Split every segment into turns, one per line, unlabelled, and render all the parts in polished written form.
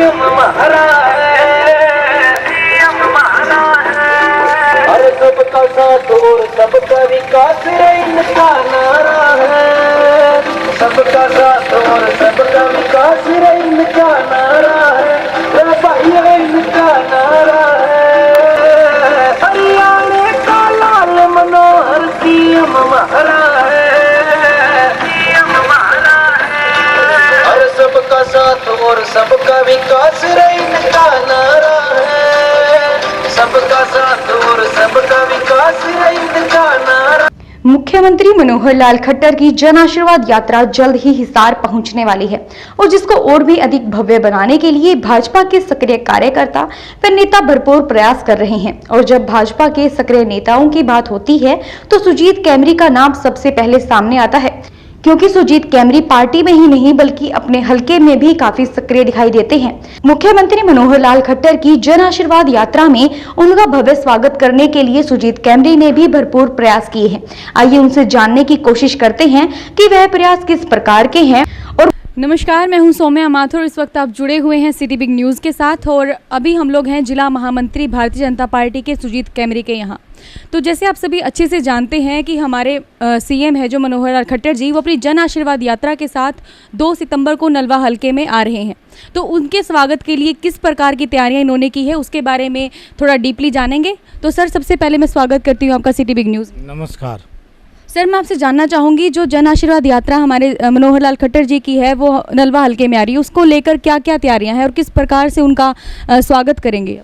CM हमारा है, CM हमारा है। अरे सबका साथ और सबका विकास इनका नारा है, सबका साथ और सबका विकास इनका नारा है, भाई इनका नारा है। हरियाणा का लाल मनोहर सीएम हमारा है, सीएम हमारा है। और सबका साथ और सबका विकास इनका नारा है, सबका साथ और सबका विकास इनका नारा।
मुख्यमंत्री मनोहर लाल खट्टर की जन आशीर्वाद यात्रा जल्द ही हिसार पहुंचने वाली है और जिसको और भी अधिक भव्य बनाने के लिए भाजपा के सक्रिय कार्यकर्ता व नेता भरपूर प्रयास कर रहे हैं। और जब भाजपा के सक्रिय नेताओं की बात होती है तो सुजीत कैमरी का नाम सबसे पहले सामने आता है, क्योंकि सुजीत कैमरी पार्टी में ही नहीं बल्कि अपने हलके में भी काफी सक्रिय दिखाई देते हैं। मुख्यमंत्री मनोहर लाल खट्टर की जन आशीर्वाद यात्रा में उनका भव्य स्वागत करने के लिए सुजीत कैमरी ने भी भरपूर प्रयास किए हैं। आइए उनसे जानने की कोशिश करते हैं कि वह प्रयास किस प्रकार के हैं। और
नमस्कार, मैं हूं सौम्या माथुर। इस वक्त आप जुड़े हुए हैं सिटी बिग न्यूज़ के साथ और अभी हम लोग हैं जिला महामंत्री भारतीय जनता पार्टी के सुजीत कैमरी के यहाँ। तो जैसे आप सभी अच्छे से जानते हैं कि हमारे सीएम है जो मनोहर लाल खट्टर जी, वो अपनी जन आशीर्वाद यात्रा के साथ 2 सितंबर को नलवा हलके में आ रहे हैं। तो उनके स्वागत के लिए किस प्रकार की तैयारियां इन्होंने की है उसके बारे में थोड़ा डीपली जानेंगे। तो सर, सबसे पहले मैं स्वागत करती हूँ आपका सिटी बिग न्यूज़।
नमस्कार
सर, मैं आपसे जानना चाहूँगी जो जन आशीर्वाद यात्रा हमारे मनोहर लाल खट्टर जी की है वो नलवा हलके में आ रही है, उसको लेकर क्या क्या तैयारियां हैं और किस प्रकार से उनका स्वागत करेंगे?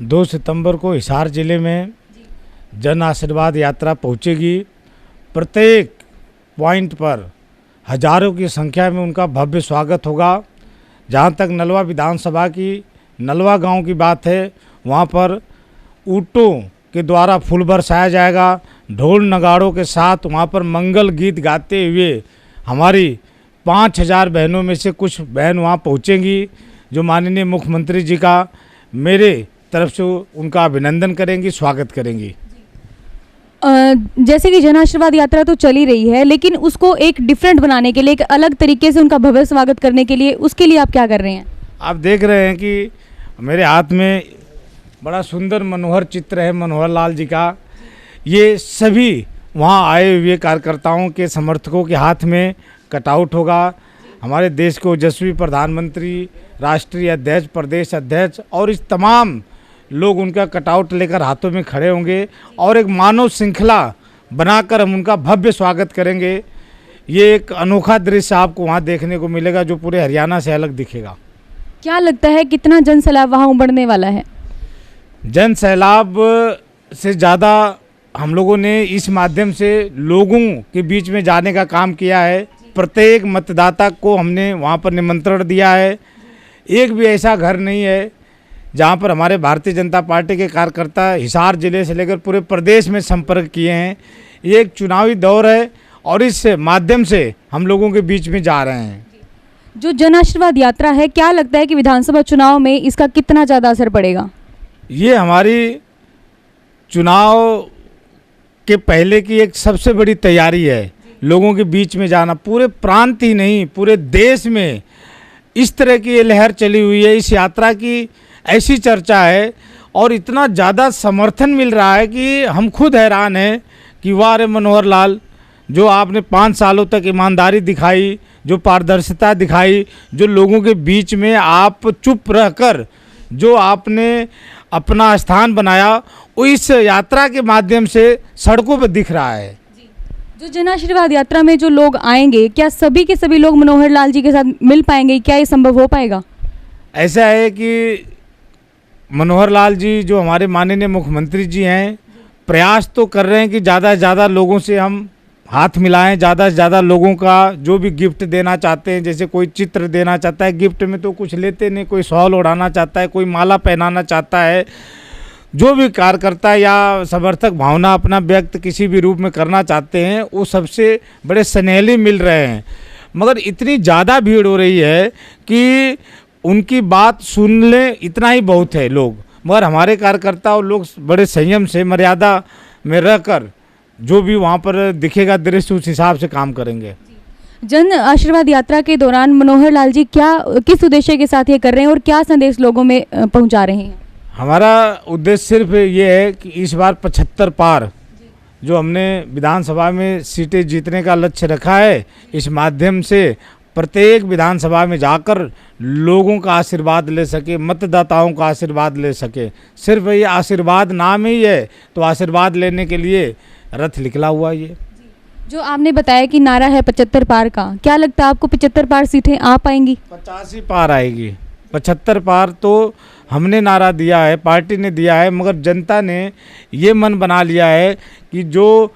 2 सितंबर को हिसार जिले में जन आशीर्वाद यात्रा पहुंचेगी। प्रत्येक पॉइंट पर हजारों की संख्या में उनका भव्य स्वागत होगा। जहां तक नलवा विधानसभा की नलवा गांव की बात है, वहां पर ऊँटों के द्वारा फूल बरसाया जाएगा। ढोल नगाड़ों के साथ वहां पर मंगल गीत गाते हुए हमारी 5000 बहनों में से कुछ बहन वहां पहुंचेंगी, जो माननीय मुख्यमंत्री जी का मेरे तरफ से उनका अभिनंदन करेंगी, स्वागत करेंगी।
जैसे कि जन आशीर्वाद यात्रा तो चली रही है, लेकिन उसको एक डिफरेंट बनाने के लिए, एक अलग तरीके से उनका भव्य स्वागत करने के लिए, उसके लिए आप क्या कर रहे हैं?
आप देख रहे हैं कि मेरे हाथ में बड़ा सुंदर मनोहर चित्र है मनोहर लाल जी का। ये सभी वहाँ आए हुए कार्यकर्ताओं के समर्थकों के हाथ में कटआउट होगा। हमारे देश के ओजस्वी प्रधानमंत्री, राष्ट्रीय अध्यक्ष, प्रदेश अध्यक्ष और इस तमाम लोग उनका कटआउट लेकर हाथों में खड़े होंगे और एक मानव श्रृंखला बनाकर हम उनका भव्य स्वागत करेंगे। ये एक अनोखा दृश्य आपको वहाँ देखने को मिलेगा जो पूरे हरियाणा से अलग दिखेगा।
क्या लगता है कितना जन सैलाब वहाँ उमड़ने वाला है?
जन सैलाब से ज़्यादा हम लोगों ने इस माध्यम से लोगों के बीच में जाने का काम किया है। प्रत्येक मतदाता को हमने वहाँ पर निमंत्रण दिया है। एक भी ऐसा घर नहीं है जहाँ पर हमारे भारतीय जनता पार्टी के कार्यकर्ता हिसार जिले से लेकर पूरे प्रदेश में संपर्क किए हैं। ये एक चुनावी दौर है और इस माध्यम से हम लोगों के बीच में जा रहे हैं।
जो जन आशीर्वाद यात्रा है, क्या लगता है कि विधानसभा चुनाव में इसका कितना ज़्यादा असर पड़ेगा?
ये हमारी चुनाव के पहले की एक सबसे बड़ी तैयारी है। लोगों के बीच में जाना, पूरे प्रांत ही नहीं पूरे देश में इस तरह की ये लहर चली हुई है। इस यात्रा की ऐसी चर्चा है और इतना ज़्यादा समर्थन मिल रहा है कि हम खुद हैरान हैं कि वाह रे मनोहर लाल, जो आपने 5 सालों तक ईमानदारी दिखाई, जो पारदर्शिता दिखाई, जो लोगों के बीच में आप चुप रहकर जो आपने अपना स्थान बनाया, वो इस यात्रा के माध्यम से सड़कों पर दिख रहा है।
जो जन आशीर्वाद यात्रा में जो लोग आएंगे, क्या सभी के सभी लोग मनोहर लाल जी के साथ मिल पाएंगे? क्या ये संभव हो पाएगा?
ऐसा है कि मनोहर लाल जी जो हमारे माननीय मुख्यमंत्री जी हैं, प्रयास तो कर रहे हैं कि ज़्यादा से ज़्यादा लोगों से हम हाथ मिलाएं, ज़्यादा से ज़्यादा लोगों का जो भी गिफ्ट देना चाहते हैं, जैसे कोई चित्र देना चाहता है, गिफ्ट में तो कुछ लेते नहीं, कोई शॉल उड़ाना चाहता है, कोई माला पहनाना चाहता है, जो भी कार्यकर्ता या समर्थक भावना अपना व्यक्त किसी भी रूप में करना चाहते हैं, वो सबसे बड़े स्नेहली मिल रहे हैं। मगर इतनी ज़्यादा भीड़ हो रही है कि उनकी बात सुन लें इतना ही बहुत है लोग। मगर हमारे कार्यकर्ता और लोग बड़े संयम से, मर्यादा में रहकर जो भी वहाँ पर दिखेगा दृश्य, उस हिसाब से काम करेंगे।
जन आशीर्वाद यात्रा के दौरान मनोहर लाल जी किस उद्देश्य के साथ ये कर रहे हैं और क्या संदेश लोगों में पहुंचा रहे हैं?
हमारा उद्देश्य सिर्फ ये है कि इस बार 75 पार जो हमने विधानसभा में सीटें जीतने का लक्ष्य रखा है, इस माध्यम से प्रत्येक विधानसभा में जाकर लोगों का आशीर्वाद ले सके, मतदाताओं का आशीर्वाद ले सके। सिर्फ ये आशीर्वाद नाम ही है, तो आशीर्वाद लेने के लिए रथ निकला हुआ ये।
जो आपने बताया कि नारा है 75 पार का, क्या लगता है आपको 75 पार सीटें आ पाएंगी?
85 पार आएगी। 75 पार तो हमने नारा दिया है, पार्टी ने दिया है, मगर जनता ने ये मन बना लिया है कि जो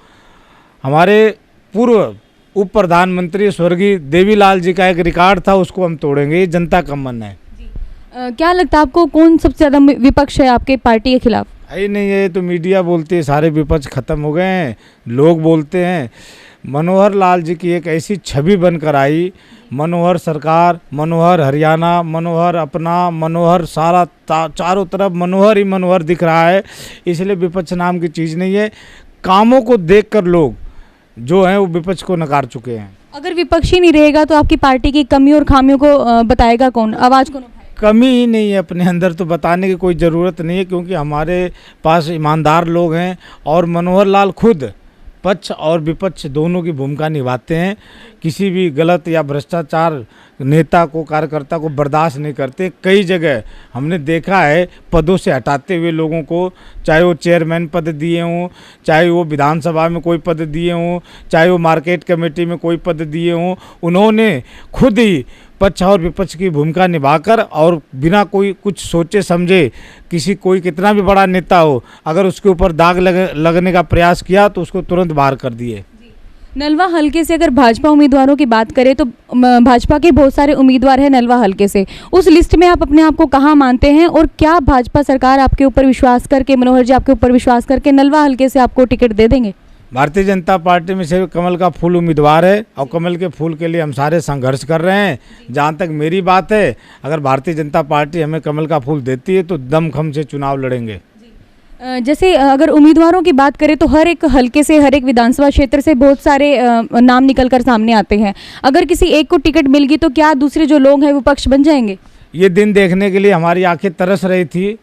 हमारे पूर्व उप प्रधानमंत्री स्वर्गीय देवीलाल जी का एक रिकॉर्ड था उसको हम तोड़ेंगे। ये जनता का मन है।
क्या लगता है आपको कौन सबसे ज़्यादा विपक्ष है आपके पार्टी के खिलाफ?
है नहीं, ये तो मीडिया बोलती है सारे विपक्ष खत्म हो गए हैं, लोग बोलते हैं। मनोहर लाल जी की एक ऐसी छवि बनकर आई, मनोहर सरकार, मनोहर हरियाणा, मनोहर अपना, मनोहर सारा चारों तरफ मनोहर ही मनोहर दिख रहा है। इसलिए विपक्ष नाम की चीज़ नहीं है। कामों को देखकर लोग जो हैं वो विपक्ष को नकार चुके हैं।
अगर विपक्ष ही नहीं रहेगा तो आपकी पार्टी की कमी और खामियों को बताएगा कौन, आवाज़ कौन उठाएगा?
कमी ही नहीं है अपने अंदर, तो बताने की कोई ज़रूरत नहीं है, क्योंकि हमारे पास ईमानदार लोग हैं और मनोहर लाल खुद पक्ष और विपक्ष दोनों की भूमिका निभाते हैं। किसी भी गलत या भ्रष्टाचार नेता को, कार्यकर्ता को बर्दाश्त नहीं करते। कई जगह हमने देखा है पदों से हटाते हुए लोगों को, चाहे वो चेयरमैन पद दिए हों, चाहे वो विधानसभा में कोई पद दिए हों, चाहे वो मार्केट कमेटी में कोई पद दिए हों, उन्होंने खुद ही पक्ष और विपक्ष की भूमिका निभाकर और बिना कोई कुछ सोचे समझे, कोई कितना भी बड़ा नेता हो, अगर उसके ऊपर दाग लगने का प्रयास किया तो उसको तुरंत बाहर कर दिए।
नलवा हलके से अगर भाजपा उम्मीदवारों की बात करें तो भाजपा के बहुत सारे उम्मीदवार हैं नलवा हलके से। उस लिस्ट में आप अपने आप को कहाँ मानते हैं और क्या भाजपा सरकार आपके ऊपर विश्वास करके, मनोहर जी आपके ऊपर विश्वास करके नलवा हलके से आपको टिकट दे देंगे?
भारतीय जनता पार्टी में सिर्फ कमल का फूल उम्मीदवार है और कमल के फूल के लिए हम सारे संघर्ष कर रहे हैं। जहाँ तक मेरी बात है, अगर भारतीय जनता पार्टी हमें कमल का फूल देती है तो दमखम से चुनाव लड़ेंगे।
जैसे अगर उम्मीदवारों की बात करें तो हर एक हलके से, हर एक विधानसभा क्षेत्र से बहुत सारे नाम निकल कर सामने आते हैं। अगर किसी एक को टिकट मिल गई तो क्या दूसरे जो लोग हैं वो पक्ष बन जाएंगे?
ये दिन देखने के लिए हमारी आंखें तरस रही थी।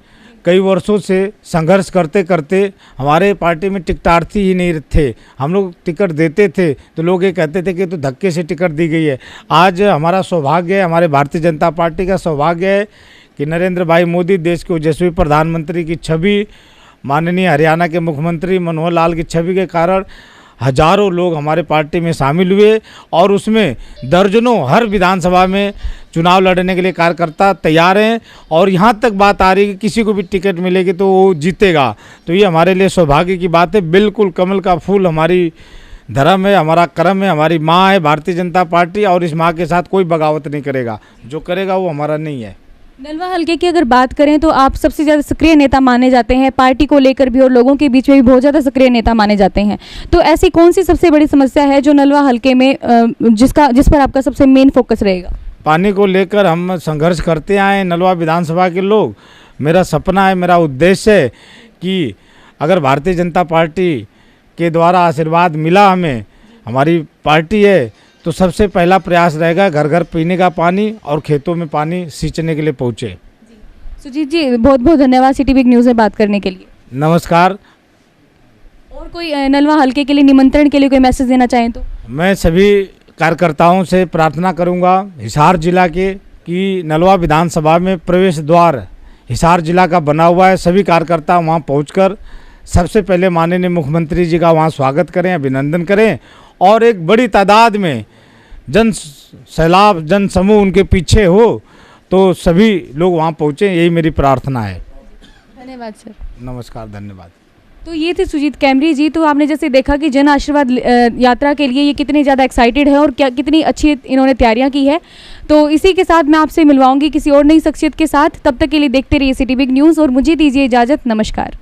कई वर्षों से संघर्ष करते करते हमारे पार्टी में टिकटार्थी ही नहीं थे। हम लोग टिकट देते थे तो लोग ये कहते थे कि तो धक्के से टिकट दी गई है। आज हमारा सौभाग्य है, हमारे भारतीय जनता पार्टी का सौभाग्य है कि नरेंद्र भाई मोदी, देश के ओजस्वी प्रधानमंत्री की छवि, माननीय हरियाणा के मुख्यमंत्री मनोहर लाल की छवि के कारण हजारों लोग हमारे पार्टी में शामिल हुए और उसमें दर्जनों हर विधानसभा में चुनाव लड़ने के लिए कार्यकर्ता तैयार हैं। और यहाँ तक बात आ रही है कि किसी को भी टिकट मिलेगी तो वो जीतेगा, तो ये हमारे लिए सौभाग्य की बात है। बिल्कुल कमल का फूल हमारी धर्म है, हमारा कर्म है, हमारी माँ है भारतीय जनता पार्टी, और इस माँ के साथ कोई बगावत नहीं करेगा। जो करेगा वो हमारा नहीं है।
नलवा हलके की अगर बात करें तो आप सबसे ज़्यादा सक्रिय नेता माने जाते हैं, पार्टी को लेकर भी और लोगों के बीच में भी बहुत ज़्यादा सक्रिय नेता माने जाते हैं। तो ऐसी कौन सी सबसे बड़ी समस्या है जो नलवा हलके में जिस पर आपका सबसे मेन फोकस रहेगा?
पानी को लेकर हम संघर्ष करते आए हैं नलवा विधानसभा के लोग। मेरा सपना है, मेरा उद्देश्य है कि अगर भारतीय जनता पार्टी के द्वारा आशीर्वाद मिला हमें, हमारी पार्टी है, तो सबसे पहला प्रयास रहेगा घर घर पीने का पानी और खेतों में पानी सींचने के लिए पहुँचे।
सुजीत जी, बहुत बहुत धन्यवाद सिटी बिग न्यूज़ में बात करने के लिए।
नमस्कार।
और कोई नलवा हलके के लिए निमंत्रण के लिए कोई मैसेज देना चाहें तो?
मैं सभी कार्यकर्ताओं से प्रार्थना करूंगा हिसार जिला के कि नलवा विधानसभा में प्रवेश द्वार हिसार जिला का बना हुआ है। सभी कार्यकर्ता वहां पहुंचकर सबसे पहले माननीय मुख्यमंत्री जी का वहां स्वागत करें, अभिनंदन करें, और एक बड़ी तादाद में जन सैलाब, जन समूह उनके पीछे हो, तो सभी लोग वहां पहुंचे, यही मेरी प्रार्थना है।
धन्यवाद सर।
नमस्कार, धन्यवाद।
तो ये थे सुजीत कैमरी जी। तो आपने जैसे देखा कि जन आशीर्वाद यात्रा के लिए ये कितने ज़्यादा एक्साइटेड है और क्या कितनी अच्छी इन्होंने तैयारियां की है। तो इसी के साथ मैं आपसे मिलवाऊंगी किसी और नई शख्सियत के साथ। तब तक के लिए देखते रहिए सिटी बिग न्यूज़ और मुझे दीजिए इजाज़त। नमस्कार।